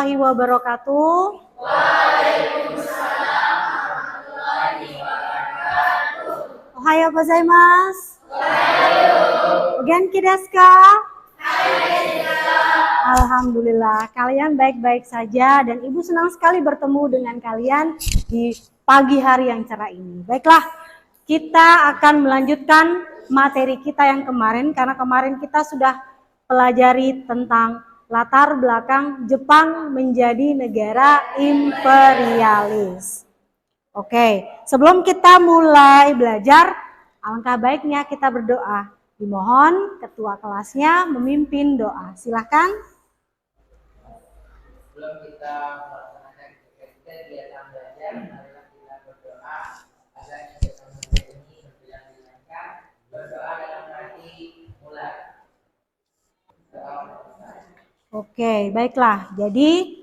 warahmatullahi wabarakatuh. Ohayo gozaimasu. Genki desu ka? Alhamdulillah, kalian baik-baik saja dan Ibu senang sekali bertemu dengan kalian di pagi hari yang cerah ini. Baiklah, kita akan melanjutkan materi kita yang kemarin karena kemarin kita sudah pelajari tentang latar belakang Jepang menjadi negara imperialis. Oke, sebelum kita mulai belajar, alangkah baiknya kita berdoa. Dimohon ketua kelasnya memimpin doa. Silakan. Sebelum kita melaksanakan kegiatan belajar, marilah kita berdoa agar kegiatan belajar ini berjalan lancar. Berdoa dalam hati mulai. Oke, baiklah. Jadi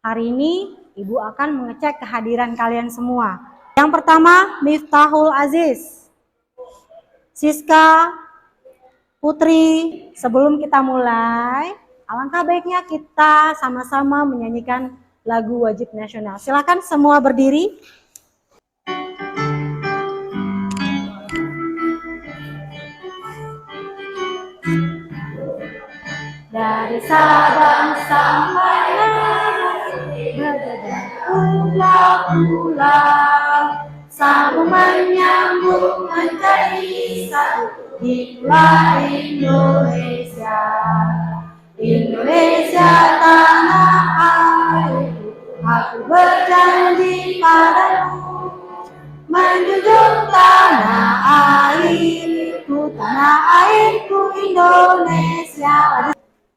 hari ini Ibu akan mengecek kehadiran kalian semua. Yang pertama, Miftahul Aziz, Siska, Putri. Sebelum kita mulai, alangkah baiknya kita sama-sama menyanyikan lagu wajib nasional. Silakan semua berdiri. Dari Sabang sampai Merauke, pulau-pulau, sambung menyambung menjadi satu di pulau Indonesia. Indonesia tanah airku, aku berjanji padamu, menjunjung tanah airku Indonesia.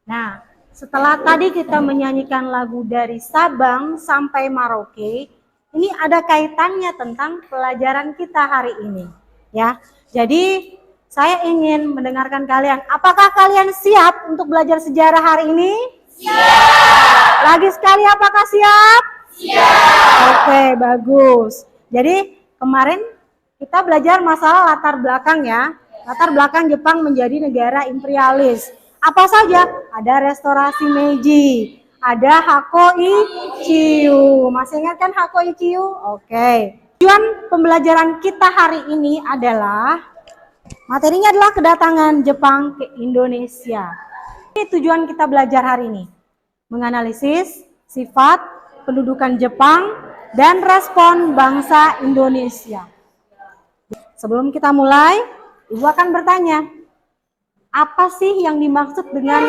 Nah, setelah tadi kita menyanyikan lagu dari Sabang sampai Merauke, ini ada kaitannya tentang pelajaran kita hari ini, ya. Jadi saya ingin mendengarkan kalian. Apakah kalian siap untuk belajar sejarah hari ini? Siap. Lagi sekali, apakah siap? Siap. Oke, bagus. Jadi kemarin kita belajar masalah latar belakang ya. Latar belakang Jepang menjadi negara imperialis. Apa saja? Ada restorasi Meiji, ada Hakoichiu. Masih ingat kan Hakoichiu? Oke. Tujuan pembelajaran kita hari ini adalah, materinya adalah kedatangan Jepang ke Indonesia. Ini tujuan kita belajar hari ini. Menganalisis sifat pendudukan Jepang dan respon bangsa Indonesia. Sebelum kita mulai, Ibu akan bertanya, apa sih yang dimaksud dengan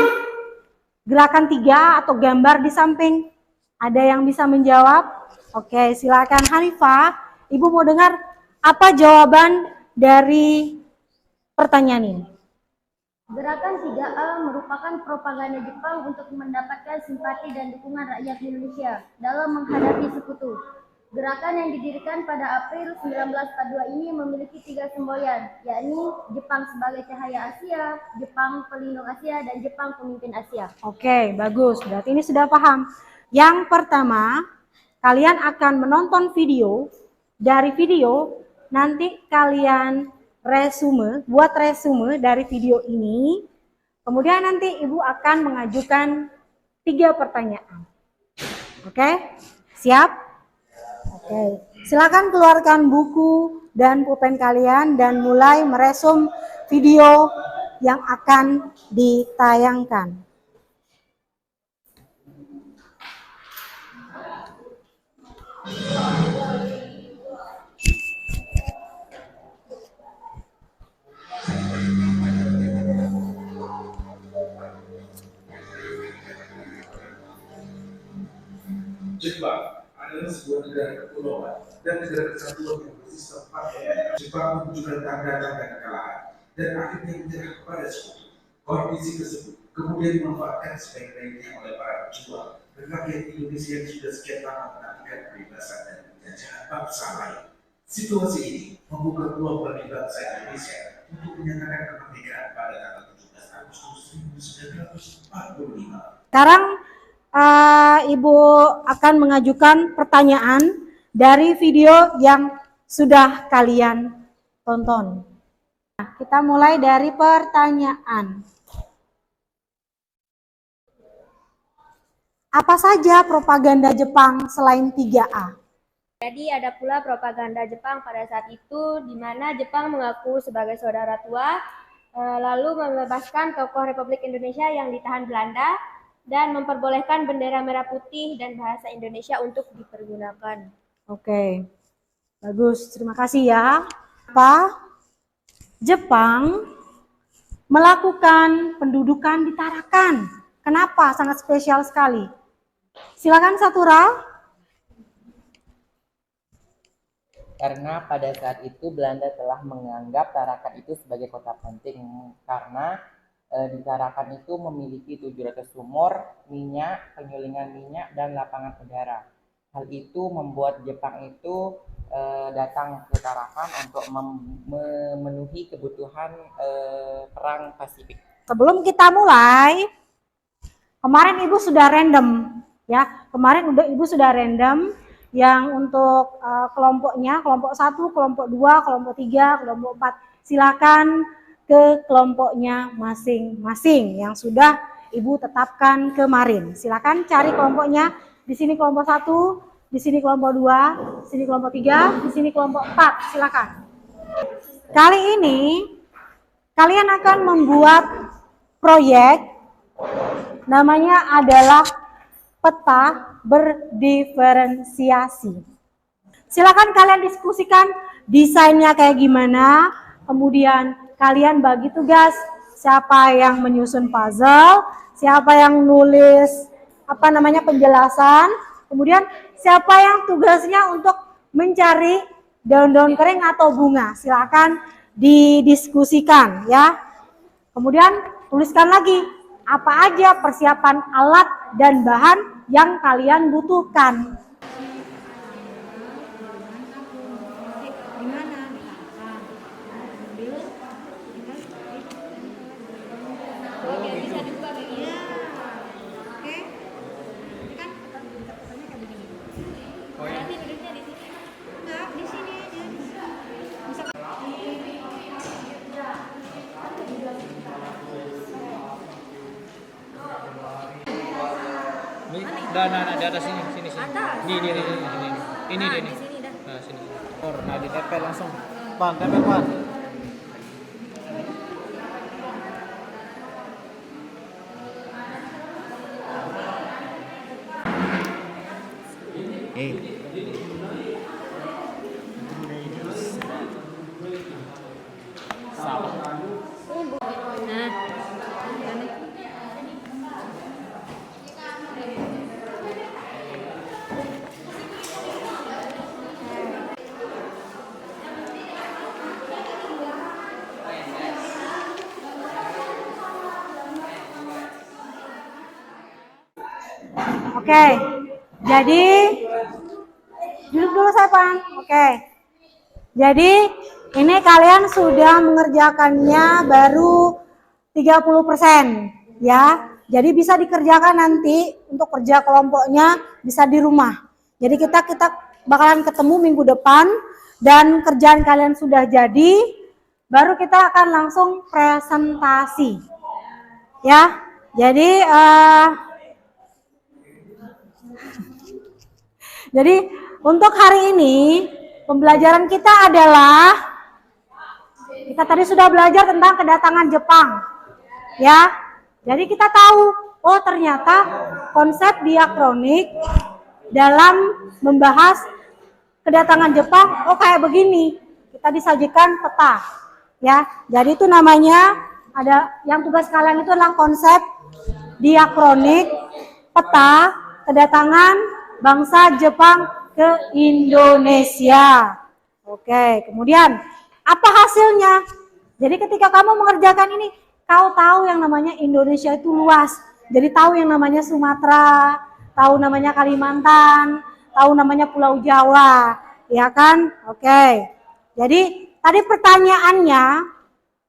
gerakan 3 atau gambar di samping? Ada yang bisa menjawab? Oke, silakan Hanifah. Ibu mau dengar apa jawaban dari pertanyaan ini? Gerakan 3A merupakan propaganda Jepang untuk mendapatkan simpati dan dukungan rakyat Indonesia dalam menghadapi sekutu. Gerakan yang didirikan pada April 1942 ini memiliki 3 semboyan, yakni Jepang sebagai cahaya Asia, Jepang pelindung Asia, dan Jepang pemimpin Asia. Oke, bagus. Berarti ini sudah paham. Yang pertama, kalian akan menonton video. Dari video, nanti kalian buat resume dari video ini. Kemudian nanti Ibu akan mengajukan 3 pertanyaan. Oke, siap? Oke, silakan keluarkan buku dan pulpen kalian dan mulai meresum video yang akan ditayangkan. Jepang adalah sebuah negara kepulauan dan negara kesatuan yang bersifat paralel. Jepang menunjukkan tanda-tanda kekalahan dan akhirnya menyerah kepada sekutu. Kondisi tersebut kemudian dimanfaatkan sebaik-baiknya oleh para pejuang dan rakyat Indonesia yang sudah sekian lama menantikan kebebasan dan penjajahan bangsa lain. Situasi ini membuka peluang bagi bangsa Indonesia untuk menyatakan kemerdekaan pada tanggal 17 Agustus 1945. Sekarang Ibu akan mengajukan pertanyaan dari video yang sudah kalian tonton. Nah, kita mulai dari pertanyaan. Apa saja propaganda Jepang selain 3A? Jadi ada pula propaganda Jepang pada saat itu di mana Jepang mengaku sebagai saudara tua, lalu membebaskan tokoh Republik Indonesia yang ditahan Belanda dan memperbolehkan bendera merah putih dan bahasa Indonesia untuk dipergunakan. Oke, bagus. Terima kasih ya. Apa? Jepang melakukan pendudukan di Tarakan. Kenapa? Sangat spesial sekali. Silakan Satura. Karena pada saat itu Belanda telah menganggap Tarakan itu sebagai kota penting karena di Tarakan itu memiliki 700 sumur minyak, penyulingan minyak, dan lapangan udara. Hal itu membuat Jepang itu datang ke Tarakan untuk memenuhi kebutuhan perang Pasifik. Sebelum kita mulai, kemarin Ibu sudah random ya. Kemarin Ibu sudah random yang untuk kelompoknya, kelompok 1, kelompok 2, kelompok 3, kelompok 4. Silakan ke kelompoknya masing-masing yang sudah Ibu tetapkan kemarin. Silakan cari kelompoknya. Di sini kelompok 1, di sini kelompok 2, di sini kelompok 3, di sini kelompok 4. Silakan. Kali ini kalian akan membuat proyek, namanya adalah peta berdiferensiasi. Silakan kalian diskusikan desainnya kayak gimana, kemudian kalian bagi tugas, siapa yang menyusun puzzle, siapa yang nulis penjelasan, kemudian siapa yang tugasnya untuk mencari daun-daun kering atau bunga. Silakan didiskusikan ya. Kemudian tuliskan lagi apa aja persiapan alat dan bahan yang kalian butuhkan. Nah, di atas sini. Ini. Ini dia nih. Nah, sini. Nah, ditempel langsung. Tempel, Pan. Oke, jadi duduk dulu saya Pan. Oke, jadi ini kalian sudah mengerjakannya baru 30% ya. Jadi bisa dikerjakan nanti untuk kerja kelompoknya bisa di rumah. Jadi kita bakalan ketemu minggu depan dan kerjaan kalian sudah jadi, baru kita akan langsung presentasi ya. Jadi untuk hari ini pembelajaran kita adalah, kita tadi sudah belajar tentang kedatangan Jepang ya. Jadi kita tahu, oh ternyata konsep diakronik dalam membahas kedatangan Jepang, oh kayak begini, kita disajikan peta ya. Jadi itu namanya, ada yang tugas kalian itu adalah konsep diakronik peta kedatangan bangsa Jepang ke Indonesia. Oke, kemudian apa hasilnya? Jadi ketika kamu mengerjakan ini, kau tahu yang namanya Indonesia itu luas. Jadi tahu yang namanya Sumatera, tahu namanya Kalimantan, tahu namanya Pulau Jawa, ya kan? Oke. Jadi tadi pertanyaannya,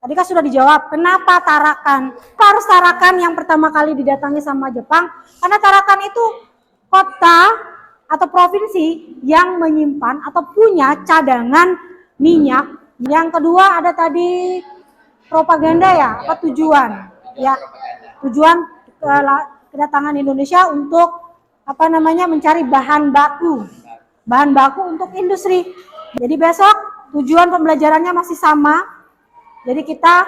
tadi kan sudah dijawab, kenapa Tarakan? Kenapa harus Tarakan yang pertama kali didatangi sama Jepang? Karena Tarakan itu kota atau provinsi yang menyimpan atau punya cadangan minyak. Yang kedua ada tadi propaganda ya, apa tujuan? Ya, tujuan kedatangan Indonesia untuk mencari bahan baku untuk industri. Jadi besok tujuan pembelajarannya masih sama. Jadi kita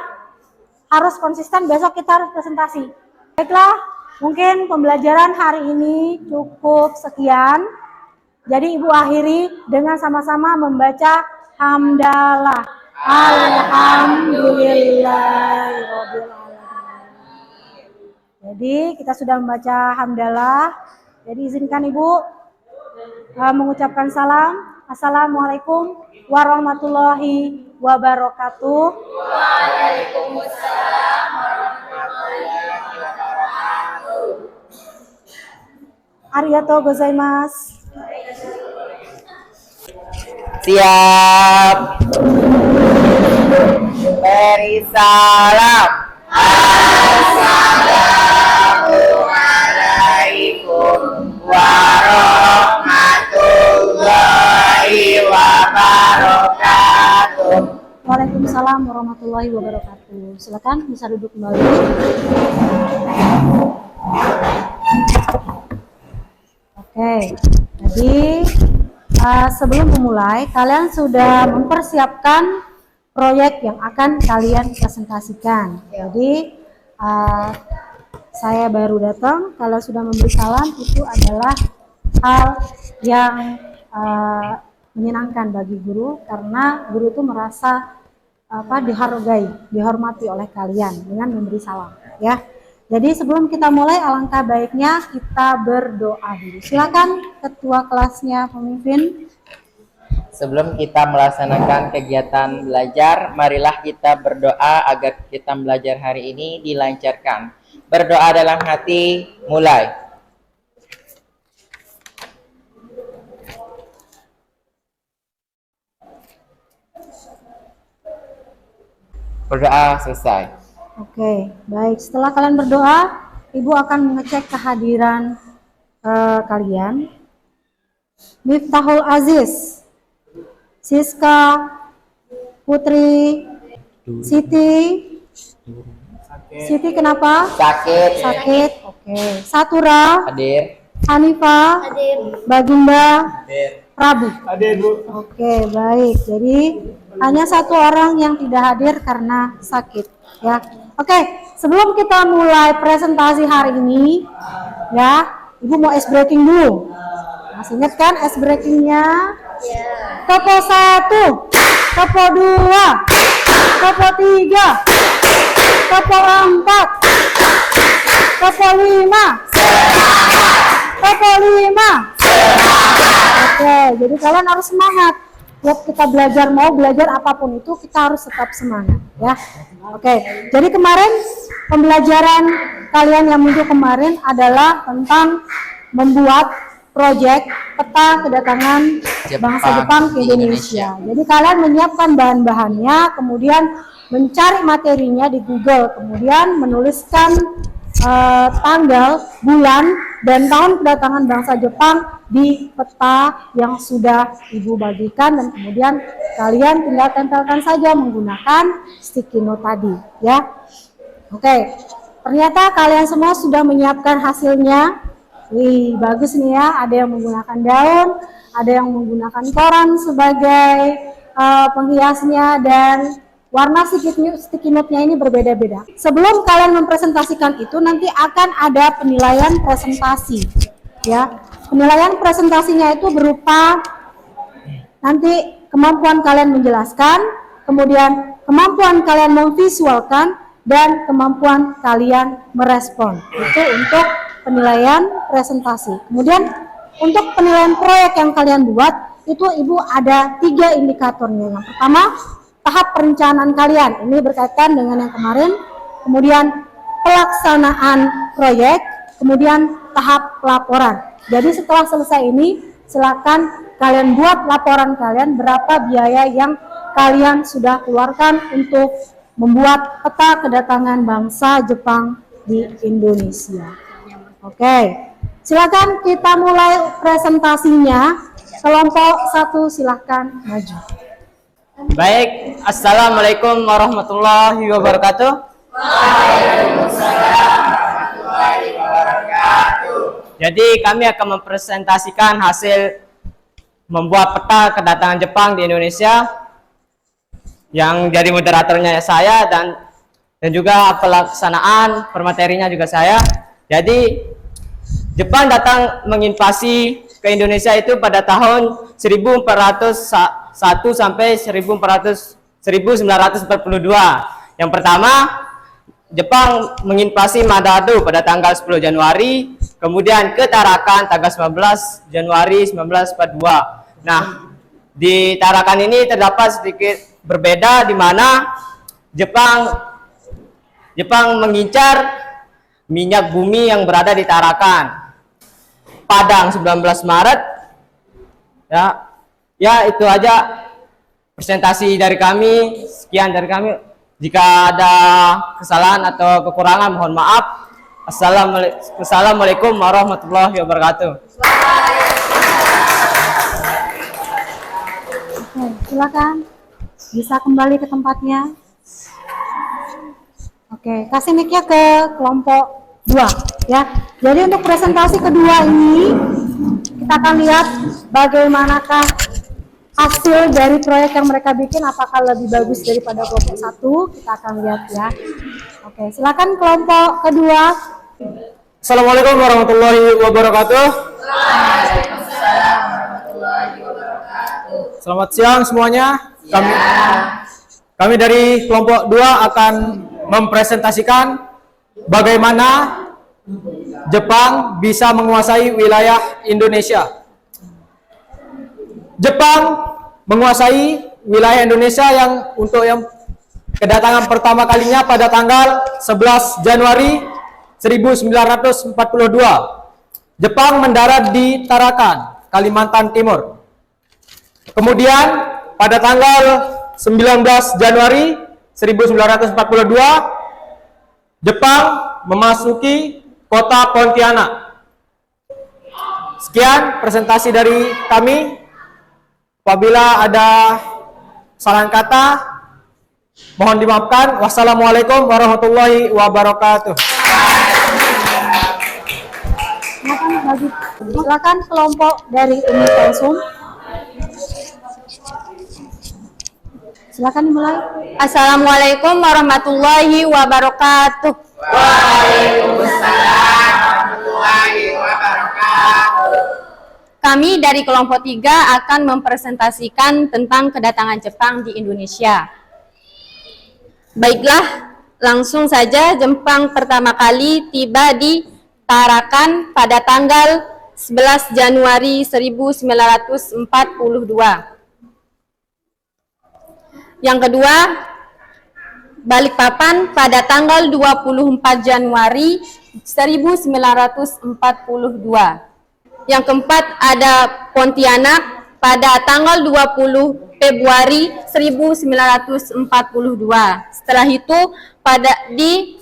harus konsisten, besok kita harus presentasi. Baiklah, mungkin pembelajaran hari ini cukup sekian. Jadi Ibu akhiri dengan sama-sama membaca hamdalah. Alhamdulillah. Jadi kita sudah membaca hamdalah. Jadi izinkan Ibu mengucapkan salam. Assalamualaikum warahmatullahi wabarakatuh. Waalaikumsalam warahmatullahi wabarakatuh. Arigatou gozaimasu. Siap. Beri salam. Assalamualaikum warahmatullahi wabarakatuh. Waalaikumsalam warahmatullahi wabarakatuh. Silakan bisa duduk kembali. Oke, jadi sebelum memulai, kalian sudah mempersiapkan proyek yang akan kalian presentasikan. Jadi saya baru datang, kalau sudah memberi salam itu adalah hal yang menyenangkan bagi guru, karena guru itu merasa dihargai, dihormati oleh kalian dengan memberi salam, ya. Jadi sebelum kita mulai, alangkah baiknya kita berdoa dulu. Silakan ketua kelasnya, pemimpin. Sebelum kita melaksanakan kegiatan belajar, marilah kita berdoa agar kita belajar hari ini dilancarkan. Berdoa dalam hati, mulai. Berdoa selesai. Oke, baik. Setelah kalian berdoa, Ibu akan mengecek kehadiran kalian. Miftahul Aziz, Siska, Putri, Siti. Siti kenapa? Sakit. Oke. Satura, Hadir. Hanifah, Baginda, Prabu. Hadir, Bu. Oke, baik. Jadi hanya satu orang yang tidak hadir karena sakit, ya. Oke, sebelum kita mulai presentasi hari ini, ya, Ibu mau ice breaking dulu. Masih ingat kan ice breakingnya? Topo 1, topo 2, topo 3, topo 4, topo 5, topo 5. Oke, jadi kalian harus semangat. Waktu kita belajar, mau belajar apapun itu, kita harus tetap semangat, ya. Oke, jadi kemarin pembelajaran kalian yang minggu kemarin adalah tentang membuat proyek peta kedatangan bangsa Jepang ke Indonesia. Jadi kalian menyiapkan bahan-bahannya, kemudian mencari materinya di Google, kemudian menuliskan tanggal, bulan, dan tahun kedatangan bangsa Jepang di peta yang sudah Ibu bagikan, dan kemudian kalian tinggal tempelkan saja menggunakan sticky note tadi, ya. Oke, ternyata kalian semua sudah menyiapkan hasilnya. Wih, bagus nih ya, ada yang menggunakan daun, ada yang menggunakan koran sebagai penghiasnya, dan warna sticky note-nya ini berbeda-beda. Sebelum kalian mempresentasikan itu, nanti akan ada penilaian presentasi, ya. Penilaian presentasinya itu berupa nanti kemampuan kalian menjelaskan, kemudian kemampuan kalian memvisualkan, dan kemampuan kalian merespon. Itu untuk penilaian presentasi. Kemudian untuk penilaian proyek yang kalian buat, itu Ibu ada 3 indikatornya. Yang pertama, tahap perencanaan kalian, ini berkaitan dengan yang kemarin, kemudian pelaksanaan proyek, kemudian tahap laporan. Jadi setelah selesai ini, silakan kalian buat laporan kalian berapa biaya yang kalian sudah keluarkan untuk membuat peta kedatangan bangsa Jepang di Indonesia. Oke, silakan kita mulai presentasinya. Kelompok 1 silakan maju. Baik, Assalamualaikum warahmatullahi wabarakatuh. Waalaikumsalam warahmatullahi wabarakatuh. Jadi kami akan mempresentasikan hasil membuat peta kedatangan Jepang di Indonesia, yang jadi moderatornya saya dan juga pelaksanaan permaterinya juga saya. Jadi Jepang datang menginvasi ke Indonesia itu pada tahun 1401 sampai 1942. Yang pertama, Jepang menginvasi Manado pada tanggal 10 Januari, kemudian ke Tarakan tanggal 19 Januari 1942. Nah, di Tarakan ini terdapat sedikit berbeda, di mana Jepang mengincar minyak bumi yang berada di Tarakan. Padang 19 Maret. Ya itu aja presentasi dari kami. Sekian dari kami. Jika ada kesalahan atau kekurangan mohon maaf. Assalamualaikum warahmatullahi wabarakatuh. Oke, silakan bisa kembali ke tempatnya. Oke, kasih mic-nya ke kelompok 2 ya. Jadi untuk presentasi kedua ini kita akan lihat bagaimanakah hasil dari proyek yang mereka bikin, apakah lebih bagus daripada kelompok 1. Kita akan lihat ya. Oke, silakan kelompok kedua. Assalamualaikum warahmatullahi wabarakatuh. Selamat siang semuanya. Kami dari kelompok 2 akan mempresentasikan bagaimana Jepang bisa menguasai wilayah Indonesia. Jepang menguasai wilayah Indonesia yang kedatangan pertama kalinya pada tanggal 11 Januari 1942. Jepang mendarat di Tarakan, Kalimantan Timur. Kemudian pada tanggal 19 Januari 1942, Jepang memasuki kota Pontianak. Sekian presentasi dari kami. Apabila ada salah kata, mohon dimaafkan. Wassalamualaikum warahmatullahi wabarakatuh. Silakan kelompok dari Umi Kalsum. Silakan dimulai. Assalamualaikum warahmatullahi wabarakatuh. Waalaikumsalam warahmatullahi wabarakatuh. Kami dari kelompok 3 akan mempresentasikan tentang kedatangan Jepang di Indonesia. Baiklah, langsung saja. Jepang pertama kali tiba di Tarakan pada tanggal 11 Januari 1942. Yang kedua, Balikpapan pada tanggal 24 Januari 1942. Yang keempat ada Pontianak pada tanggal 20 Februari 1942. Setelah itu di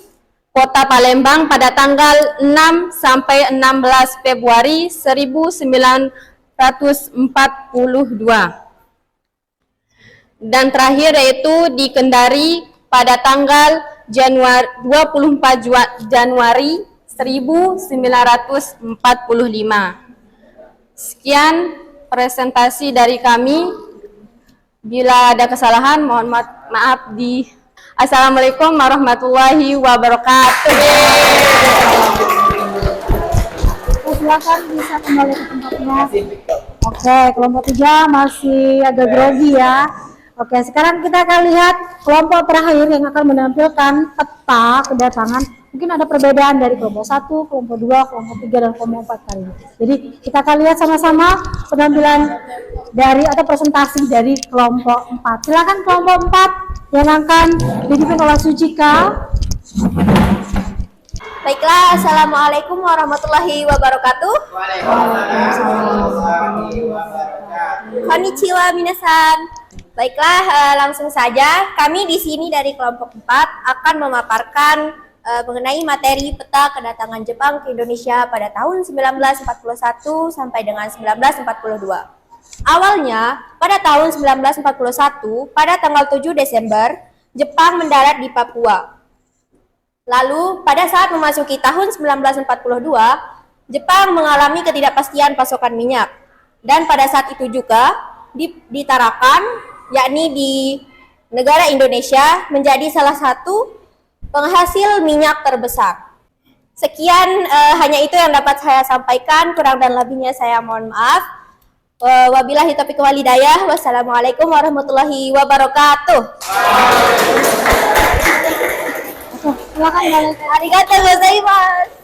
Kota Palembang pada tanggal 6 sampai 16 Februari 1942. Dan terakhir yaitu di Kendari pada tanggal 24 Januari 1945. Sekian presentasi dari kami. Bila ada kesalahan mohon maaf di Assalamualaikum warahmatullahi wabarakatuh. Silakan bisa kembali ke tempatnya. Oke, kelompok 3 masih agak grogi ya. Oke, sekarang kita akan lihat kelompok terakhir yang akan menampilkan peta kedatangan. Mungkin ada perbedaan dari kelompok 1, kelompok 2, kelompok 3, dan kelompok 4 kali ini. Jadi kita akan lihat sama-sama penampilan dari atau presentasi dari kelompok 4. Silakan kelompok 4 yang akan dipimpin oleh Sujika. Baiklah, Assalamualaikum warahmatullahi wabarakatuh. Konnichiwa minasan. Baiklah, langsung saja kami di sini dari kelompok 4 akan memaparkan mengenai materi peta kedatangan Jepang ke Indonesia pada tahun 1941 sampai dengan 1942. Awalnya, pada tahun 1941, pada tanggal 7 Desember, Jepang mendarat di Papua. Lalu, pada saat memasuki tahun 1942, Jepang mengalami ketidakpastian pasokan minyak. Dan pada saat itu juga di Tarakan, yakni di negara Indonesia, menjadi salah satu penghasil minyak terbesar. Sekian, hanya itu yang dapat saya sampaikan, kurang dan lebihnya saya mohon maaf. Wabillahi taufiq wal hidayah. Wassalamualaikum warahmatullahi wabarakatuh. Silakan balik. Arigatou gozaimasu.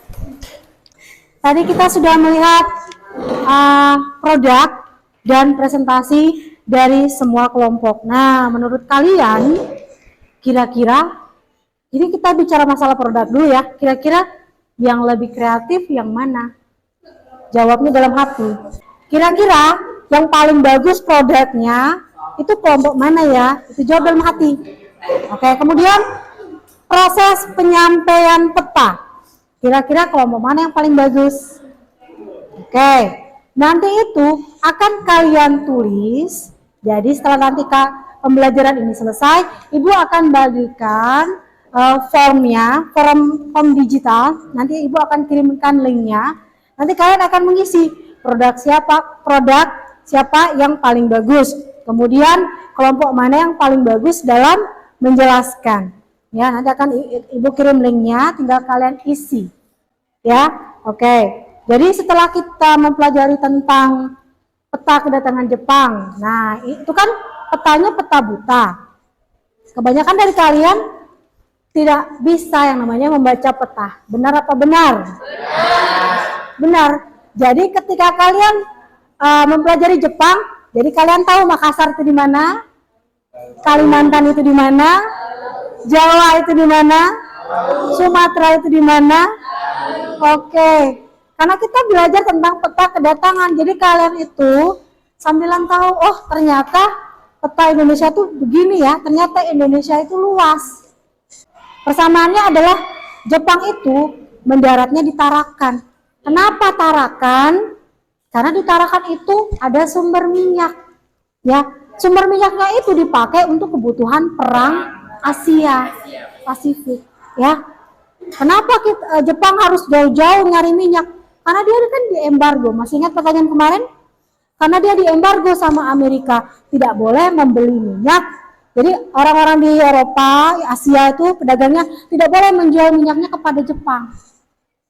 Tadi kita sudah melihat produk dan presentasi dari semua kelompok. Nah, menurut kalian, kira-kira, ini kita bicara masalah produk dulu ya, kira-kira yang lebih kreatif yang mana? Jawabnya dalam hati. Kira-kira yang paling bagus produknya itu kelompok mana ya? Itu jawab dalam hati. Oke, kemudian proses penyampaian peta. Kira-kira kelompok mana yang paling bagus? Oke, nanti itu akan kalian tulis. Jadi setelah nanti pembelajaran ini selesai, Ibu akan bagikan formnya, form digital. Nanti Ibu akan kirimkan linknya. Nanti kalian akan mengisi produk siapa yang paling bagus. Kemudian kelompok mana yang paling bagus dalam menjelaskan. Ya, nanti akan Ibu kirim linknya, tinggal kalian isi. Ya, oke. Jadi setelah kita mempelajari tentang peta kedatangan Jepang, nah itu kan petanya peta buta. Kebanyakan dari kalian tidak bisa yang namanya membaca peta. Benar apa benar? Benar. Jadi ketika kalian mempelajari Jepang, jadi kalian tahu Makassar itu di mana, Kalimantan itu di mana, Jawa itu di mana, Sumatera itu di mana. Oke. Karena kita belajar tentang peta kedatangan, jadi kalian itu sambilan tahu, oh ternyata peta Indonesia itu begini ya, ternyata Indonesia itu luas. Persamaannya adalah Jepang itu mendaratnya di Tarakan. Kenapa Tarakan? Karena di Tarakan itu ada sumber minyak. Ya, sumber minyaknya itu dipakai untuk kebutuhan perang Asia Pasifik. Ya, kenapa Jepang harus jauh-jauh nyari minyak? Karena dia kan diembargo. Masih ingat pertanyaan kemarin? Karena dia diembargo sama Amerika, tidak boleh membeli minyak. Jadi orang-orang di Eropa, Asia itu pedagangnya tidak boleh menjual minyaknya kepada Jepang.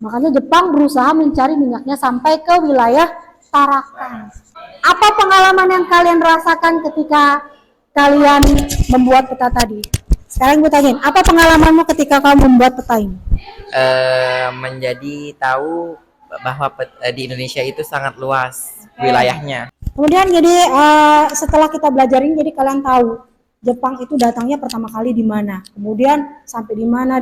Makanya Jepang berusaha mencari minyaknya sampai ke wilayah Tarakan. Apa pengalaman yang kalian rasakan ketika kalian membuat peta tadi? Sekarang gue tanyain, apa pengalamanmu ketika kamu membuat peta ini? Menjadi tahu bahwa di Indonesia itu sangat luas wilayahnya. Kemudian jadi setelah kita belajar ini, jadi kalian tahu Jepang itu datangnya pertama kali di mana, kemudian sampai di mana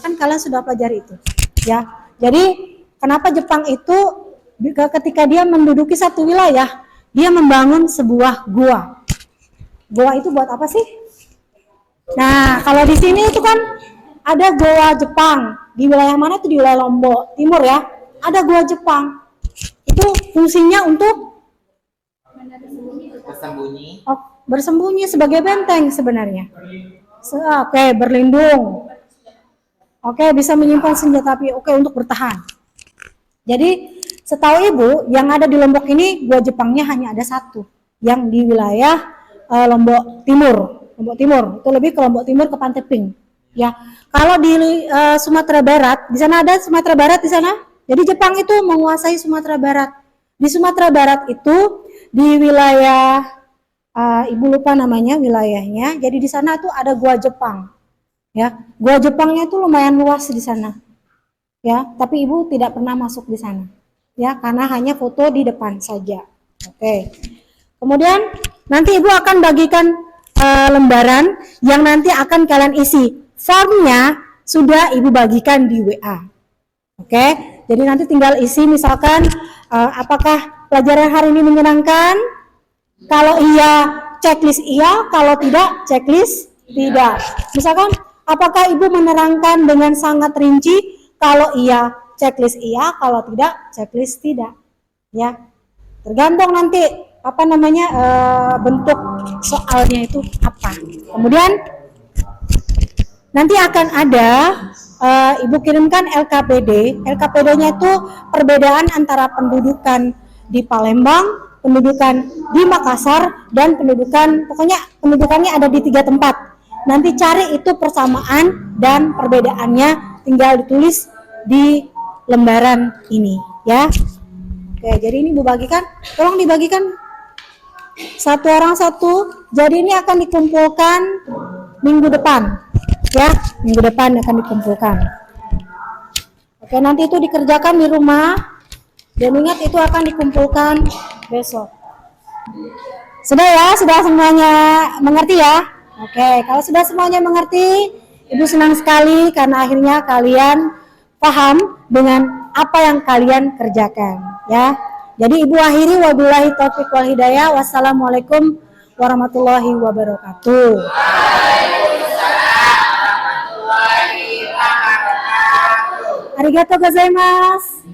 kan kalian sudah pelajari itu, ya. Jadi kenapa Jepang itu ketika dia menduduki satu wilayah, dia membangun sebuah gua. Gua itu buat apa sih? Nah, kalau di sini itu kan ada goa Jepang di wilayah mana itu, di wilayah Lombok Timur ya. Ada gua Jepang. Itu fungsinya untuk Bersembunyi. Bersembunyi sebagai benteng sebenarnya. Oke, berlindung. Oke, bisa menyimpan senjata api. Oke, untuk bertahan. Jadi, setahu Ibu, yang ada di Lombok ini gua Jepangnya hanya ada satu, yang di wilayah Lombok Timur. Lombok Timur itu lebih ke Lombok Timur, ke Panteping. Ya, kalau di Sumatera Barat, di sana ada Sumatera Barat di sana. Jadi Jepang itu menguasai Sumatera Barat. Di Sumatera Barat itu di wilayah Ibu lupa namanya wilayahnya. Jadi di sana tuh ada gua Jepang. Ya, gua Jepangnya itu lumayan luas di sana. Ya, tapi Ibu tidak pernah masuk di sana. Ya, karena hanya foto di depan saja. Oke. Kemudian nanti Ibu akan bagikan lembaran yang nanti akan kalian isi. Formnya sudah Ibu bagikan di WA. Oke, jadi nanti tinggal isi misalkan apakah pelajaran hari ini menyenangkan? Kalau iya, checklist iya, kalau tidak, checklist tidak. Misalkan apakah Ibu menerangkan dengan sangat rinci? Kalau iya, checklist iya, kalau tidak, checklist tidak. Ya, tergantung nanti apa namanya bentuk soalnya itu apa. Kemudian nanti akan ada Ibu kirimkan LKPD. LKPD-nya itu perbedaan antara pendudukan di Palembang, pendudukan di Makassar, dan pokoknya pendudukannya ada di 3 tempat. Nanti cari itu persamaan dan perbedaannya, tinggal ditulis di lembaran ini ya. Oke, jadi ini Bu bagikan, tolong dibagikan satu orang satu. Jadi ini akan dikumpulkan minggu depan ya, minggu depan akan dikumpulkan. Oke, nanti itu dikerjakan di rumah dan ingat itu akan dikumpulkan besok. Sudah ya, sudah semuanya mengerti ya? Oke, kalau sudah semuanya mengerti, Ibu senang sekali karena akhirnya kalian paham dengan apa yang kalian kerjakan ya. Jadi Ibu akhiri, wabillahi taufiq wal hidayah. Wassalamualaikum warahmatullahi wabarakatuh. Arigatou gozaimasu.